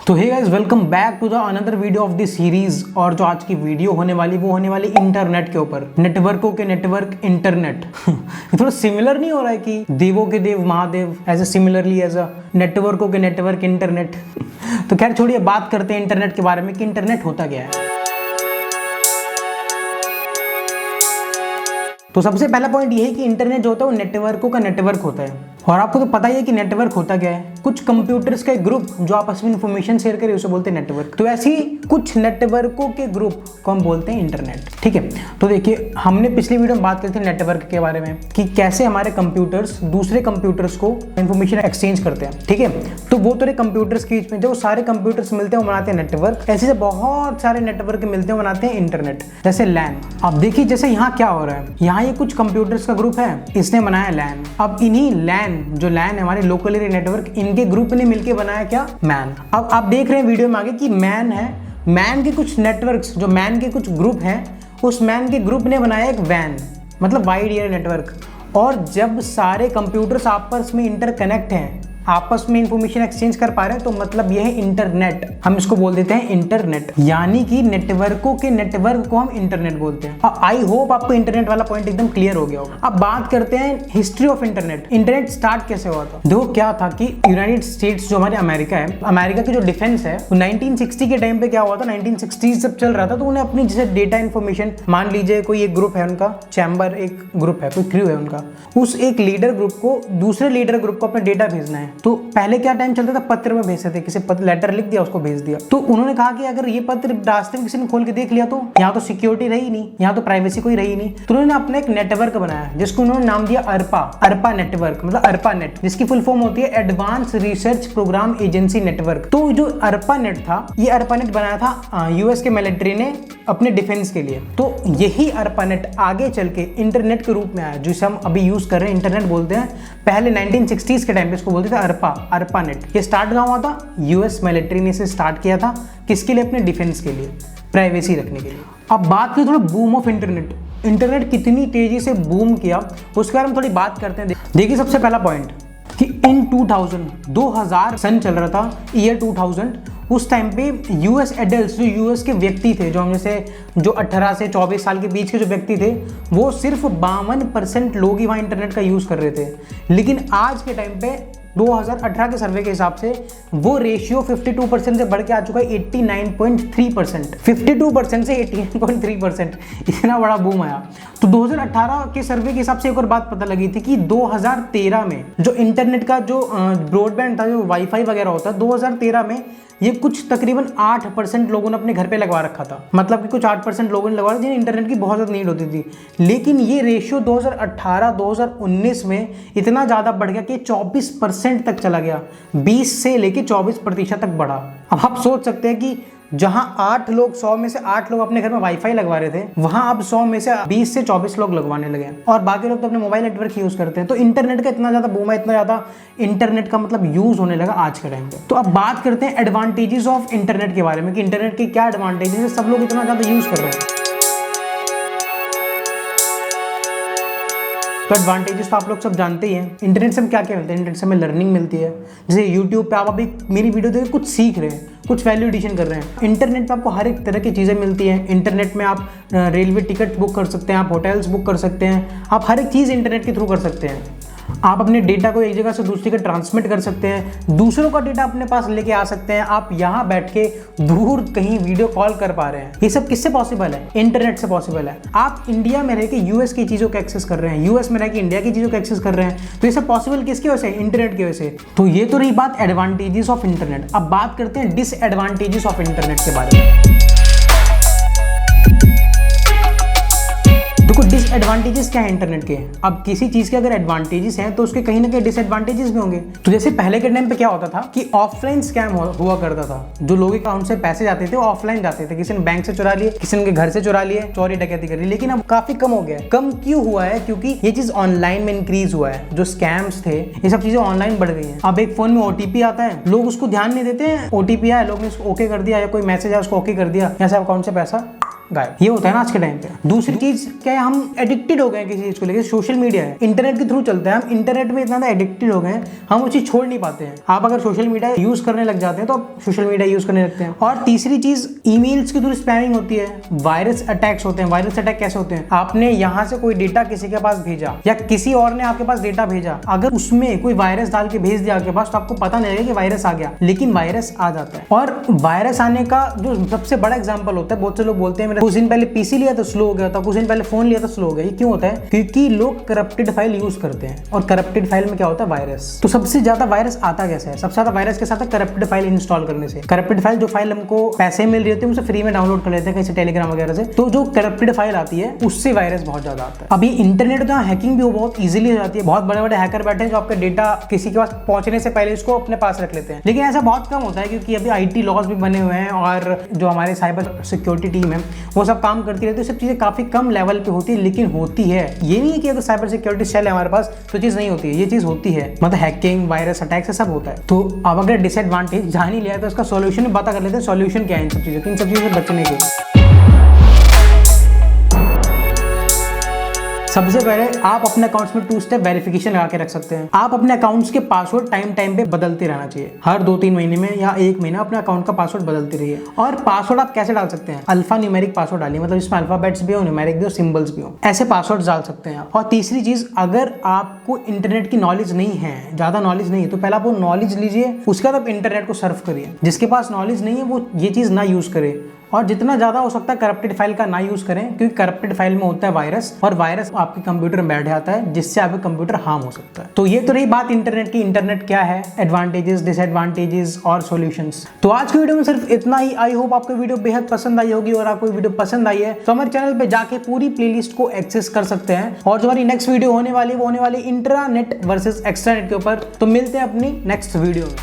तो hey guys, welcome back to the another video of this series. और जो आज की वीडियो होने वाली वो होने वाली इंटरनेट के ऊपर, नेटवर्कों के नेटवर्क, इंटरनेट। थोड़ा सिमिलर नहीं हो रहा है कि देवों के देव Mahadev, as a similarly as a नेटवर्कों के नेटवर्क, इंटरनेट। तो खैर छोड़िए, बात करते हैं इंटरनेट के बारे में कि इंटरनेट होता क्या है। तो सबसे पहला पॉइंट ये है कि इंटरनेट जो होता है वो नेटवर्कों का नेटवर्क होता है। और आपको तो पता ही है कि नेटवर्क होता क्या है, कुछ कंप्यूटर्स का एक ग्रुप जो आपस में इंफॉर्मेशन शेयर करे उसे बोलते हैं नेटवर्क। तो ऐसे ही कुछ नेटवर्कों के ग्रुप को हम बोलते हैं इंटरनेट। ठीक है, तो देखिए हमने पिछली वीडियो में बात की थी नेटवर्क के बारे में कि कैसे हमारे कंप्यूटर्स दूसरे कंप्यूटर्स को इंफॉर्मेशन एक्सचेंज करते हैं। ठीक है, तो वो तो कंप्यूटर्स के बीच में जो सारे कंप्यूटर्स मिलते हैं वो बनाते हैं नेटवर्क। ऐसे बहुत सारे नेटवर्क मिलते हैं बनाते हैं इंटरनेट। जैसे लैन, अब देखिए जैसे यहाँ क्या हो रहा है, यहाँ ये कुछ कंप्यूटर्स का ग्रुप है, इसने बनाया लैन। अब इन्हीं लैन, जो लैन है हमारे लोकल एरिया नेटवर्क, इनके ग्रुप ने मिलकर बनाया क्या, मैन। अब आप देख रहे हैं वीडियो में आगे कि मैन है, मैन के कुछ नेटवर्क्स, जो मैन के कुछ ग्रुप हैं, उस मैन के ग्रुप ने बनाया एक वैन, मतलब वाइड एरिया नेटवर्क। और जब सारे कंप्यूटर्स आपस में इंटरकनेक्ट हैं, आपस में इंफॉर्मेशन एक्सचेंज कर पा रहे हैं, तो मतलब यह है इंटरनेट। हम इसको बोल देते हैं इंटरनेट, यानी कि नेटवर्कों के नेटवर्क को हम इंटरनेट बोलते हैं। आई होप आपको इंटरनेट वाला पॉइंट एकदम क्लियर हो गया होगा। अब बात करते हैं history of internet. Internet start कैसे हुआ था। देखो क्या था कि यूनाइटेड स्टेट्स जो हमारे अमेरिका है, अमेरिका की जो डिफेंस है, 1960 के टाइम पे क्या हुआ था, 1960 जब चल रहा था, तो उन्हें अपनी जैसे डेटा इन्फॉर्मेशन, मान लीजिए कोई एक ग्रुप है उनका, चैम्बर एक ग्रुप है, कोई क्रू है उनका, उस एक लीडर ग्रुप को दूसरे लीडर ग्रुप को अपना डेटा भेजना है। तो पहले क्या टाइम चलता था, पत्र में भेजते थे, किसी लेटर लिख दिया उसको भेज दिया। तो उन्होंने कहा कि अगर ये पत्र रास्ते में किसी ने खोल के देख लिया तो यहाँ तो सिक्योरिटी रही नहीं, यहाँ तो प्राइवेसी कोई रही नहीं। तो उन्होंने अपना एक नेटवर्क बनाया जिसको उन्होंने नाम दिया अर्पा नेटवर्क, मतलब अर्पा नेट, जिसकी फुल फॉर्म होती है advance research programme agency network. तो जो अर्पा नेट था, ये अर्पा नेट बनाया था यूएस के मिलिट्री ने अपने डिफेंस के लिए। तो यही अर्पा नेट आगे चल के इंटरनेट के रूप में आया, जिसे हम अभी यूज कर रहे हैं, इंटरनेट बोलते हैं। पहले 1960s के टाइम पे इसको बोलते थे अर्पा नेट। ये स्टार्ट कहाँ हुआ था, यूएस मिलिट्री ने इसे स्टार्ट किया था, किसके लिए, अपने डिफेंस के लिए, प्राइवेसी रखने के लिए। अब बात करें थोड़ा बूम ऑफ इंटरनेट, इंटरनेट कितनी तेजी से बूम किया उसके बारे में थोड़ी बात करते हैं। देखिए सबसे पहला पॉइंट कि इन 2000 सन चल रहा था, ईयर 2000, उस टाइम पे यूएस एडल्ट्स, जो यूएस के व्यक्ति थे, जो हम जैसे जो 18 से 24 साल के बीच के जो व्यक्ति थे, वो सिर्फ 52% लोग ही वहाँ इंटरनेट का यूज़ कर रहे थे। लेकिन आज के टाइम पे 2018 के सर्वे के हिसाब से वो रेशियो 52% से बढ़ के आ चुका है 89.3%। 52% से 89.3%, इतना बड़ा बूम आया। तो 2018 के सर्वे के हिसाब से एक और बात पता लगी थी कि 2013 में जो इंटरनेट का जो ब्रॉडबैंड था, जो वाईफाई वगैरह होता है, 2013 में ये कुछ तकरीबन 8% लोगों ने अपने घर पे लगवा रखा था। मतलब कि कुछ 8% लोगों ने लगवा रखा, जिन्हें इंटरनेट की बहुत ज़्यादा नीड होती थी। लेकिन ये रेशियो 2018-2019 में इतना ज़्यादा बढ़ गया कि 24% तक चला गया, 20 से लेके 24% तक बढ़ा। अब आप सोच सकते हैं कि जहां 8 लोग 100 में से 8 लोग अपने घर में वाईफाई लगवा रहे थे, वहां अब 100 में से 20 से 24 लोग लगवाने लगे, और बाकी लोग तो अपने मोबाइल नेटवर्क यूज करते हैं। तो इंटरनेट का इतना ज्यादा बूम है, इतना ज्यादा इंटरनेट का मतलब यूज होने लगा आज के टाइम पे। तो अब बात करते हैं एडवांटेजेस ऑफ इंटरनेट के बारे में कि इंटरनेट के क्या एडवांटेजेस है, सब लोग इतना ज्यादा यूज कर रहे हैं। तो एडवांटेजेस तो आप लोग सब जानते ही हैं। इंटरनेट से हम क्या क्या मिलता है, इंटरनेट से हमें लर्निंग मिलती है। जैसे यूट्यूब पे आप अभी मेरी वीडियो देख कुछ सीख रहे हैं, कुछ वैल्यू एडिशन कर रहे हैं। इंटरनेट पे आपको हर एक तरह की चीज़ें मिलती हैं। इंटरनेट में आप रेलवे टिकट बुक कर सकते हैं, आप होटल्स बुक कर सकते हैं, आप हर एक चीज़ इंटरनेट के थ्रू कर सकते हैं। आप अपने डेटा को एक जगह से दूसरी जगह ट्रांसमिट कर सकते हैं, दूसरों का डेटा अपने पास लेके आ सकते हैं। आप यहाँ बैठ के दूर कहीं वीडियो कॉल कर पा रहे हैं। ये सब किससे पॉसिबल है, इंटरनेट से पॉसिबल है। आप इंडिया में रह के यूएस की चीज़ों को एक्सेस कर रहे हैं, यूएस में रह के इंडिया की चीज़ों को एक्सेस कर रहे हैं। तो ये सब पॉसिबल किसकी वजह से, इंटरनेट की वजह से। तो ये तो रही बात एडवांटेजेस ऑफ इंटरनेट। अब बात करते हैं डिसएडवांटेजेस ऑफ इंटरनेट के बारे में। देखो डिसएडवांटेजेस क्या है इंटरनेट के। अब किसी चीज के अगर एडवांटेजेस हैं तो उसके कहीं ना कहीं डिसएडवांटेजेस भी होंगे। तो जैसे पहले के टाइम पे क्या होता था कि ऑफलाइन स्कैम हुआ करता था, जो लोगों के अकाउंट से पैसे जाते थे वो ऑफलाइन जाते थे, किसी ने बैंक से चुरा लिए, किसी ने घर से चुरा लिए, चोरी डकैती कर ली। लेकिन अब काफी कम हो गया है। कम क्यों हुआ है, क्योंकि ये चीज ऑनलाइन में इंक्रीज हुआ है। जो स्कैम्स थे ये सब चीजें ऑनलाइन बढ़ गई है। अब एक फोन में ओटीपी आता है, लोग उसको ध्यान नहीं देते हैं, ओटीपी आया, लोग ने उसको ओके कर दिया, या कोई मैसेज आया उसको ओके कर दिया, यहाँ से अकाउंट से पैसा गायब। ये होता है ना आज के टाइम पे। दूसरी चीज क्या है, हम एडिक्टेड हो गए हैं किसी चीज को लेकर। सोशल मीडिया है, इंटरनेट के थ्रू चलता है, हम इंटरनेट में इतना एडिक्टेड हो गए हैं, हम वो चीज छोड़ नहीं पाते हैं। आप अगर सोशल मीडिया यूज करने लग जाते हैं तो आप सोशल मीडिया यूज करने लगते हैं। और तीसरी चीज, ईमेल्स के थ्रू स्पैमिंग होती है, वायरस अटैक्स होते हैं। वायरस अटैक कैसे होते हैं, आपने यहाँ से कोई डेटा किसी के पास भेजा या किसी और ने आपके पास डेटा भेजा, अगर उसमें कोई वायरस डाल के भेज दिया आपके पास तो आपको पता नहीं लगेगा कि वायरस आ गया, लेकिन वायरस आ जाता है। और वायरस आने का जो सबसे बड़ा एग्जांपल होता है, बहुत से लोग बोलते हैं मेरा कुछ दिन पहले पीसी लिया तो स्लो हो गया था, कुछ दिन पहले फोन लिया तो स्लो हो गया। ये क्यों होता है, क्योंकि लोग करप्टेड फाइल यूज करते हैं, और करप्टेड फाइल में क्या होता है, वायरस। तो सबसे ज्यादा वायरस आता कैसे है, सबसे ज्यादा वायरस के साथ है करप्टेड फाइल इंस्टॉल करने से। करप्टेड फाइल, जो फाइल हमको पैसे मिल रही होती है उसे फ्री में डाउनलोड कर लेते हैं कहीं से, टेलीग्राम वगैरह से, तो जो करप्टेड फाइल आती है उससे वायरस बहुत ज्यादा आता है। अभी इंटरनेट जहाँ हैकिंग भी वो बहुत इजीली हो जाती है, बहुत बड़े बड़े हैकर बैठे हैं जो आपका डेटा किसी के पास पहुंचने से पहले उसको अपने पास रख लेते हैं। लेकिन ऐसा बहुत कम होता है क्योंकि अभी आईटी लॉज भी बने हुए हैं और जो हमारे साइबर सिक्योरिटी टीम है वो सब काम करती रहती है। सब चीजें काफी कम लेवल पे होती है, लेकिन होती है। ये नहीं है कि अगर साइबर सिक्योरिटी सेल है हमारे पास तो चीज नहीं होती है, ये चीज होती है। मतलब हैकिंग, वायरस अटैक से सब होता है। तो अब अगर डिसएडवांटेज जान ही लिया तो उसका सॉल्यूशन पता कर लेते हैं। सॉल्यूशन क्या है इन सब चीजों, इन सब चीजों से बचने के। सबसे पहले आप अपने अकाउंट्स में 2 स्टेप वेरिफिकेशन लगा के रख सकते हैं। आप अपने अकाउंट्स के पासवर्ड टाइम पे बदलते रहना चाहिए, हर 2-3 महीने में या 1 महीना अपने अकाउंट का पासवर्ड बदलते रहिए। और पासवर्ड आप कैसे डाल सकते हैं, अल्फा न्यूमेरिक पासवर्ड डालिए, मतलब इसमें अल्फाबेट्स भी हो, न्यूमेरिक भी हो, सिंबल्स भी हो, ऐसे पासवर्ड डाल सकते हैं आप। और तीसरी चीज, अगर आपको इंटरनेट की नॉलेज नहीं है, ज्यादा नॉलेज नहीं है, तो पहले आप वो नॉलेज लीजिए, उसके बाद आप इंटरनेट को सर्फ करिए। जिसके पास नॉलेज नहीं है वो ये चीज ना यूज करे, और जितना ज्यादा हो सकता है करप्टेड फाइल का ना यूज करें, क्योंकि करप्टेड फाइल में होता है वायरस, और वायरस आपके कंप्यूटर में बैठ जाता है जिससे आपका कंप्यूटर हार्म हो सकता है। तो ये तो रही बात इंटरनेट की, इंटरनेट क्या है, एडवांटेजेस, डिसएडवांटेजेस और सॉल्यूशंस। तो आज की वीडियो में सिर्फ इतना ही। आई होप आपको वीडियो बेहद पसंद आई होगी, और आपको वीडियो पसंद आई है तो हमारे चैनल पे जाके पूरी प्लेलिस्ट को एक्सेस कर सकते हैं। और जो हमारी नेक्स्ट वीडियो होने वाली वो होने वाली इंट्रानेट वर्सेस एक्स्ट्रानेट के ऊपर। तो मिलते हैं अपनी नेक्स्ट वीडियो में।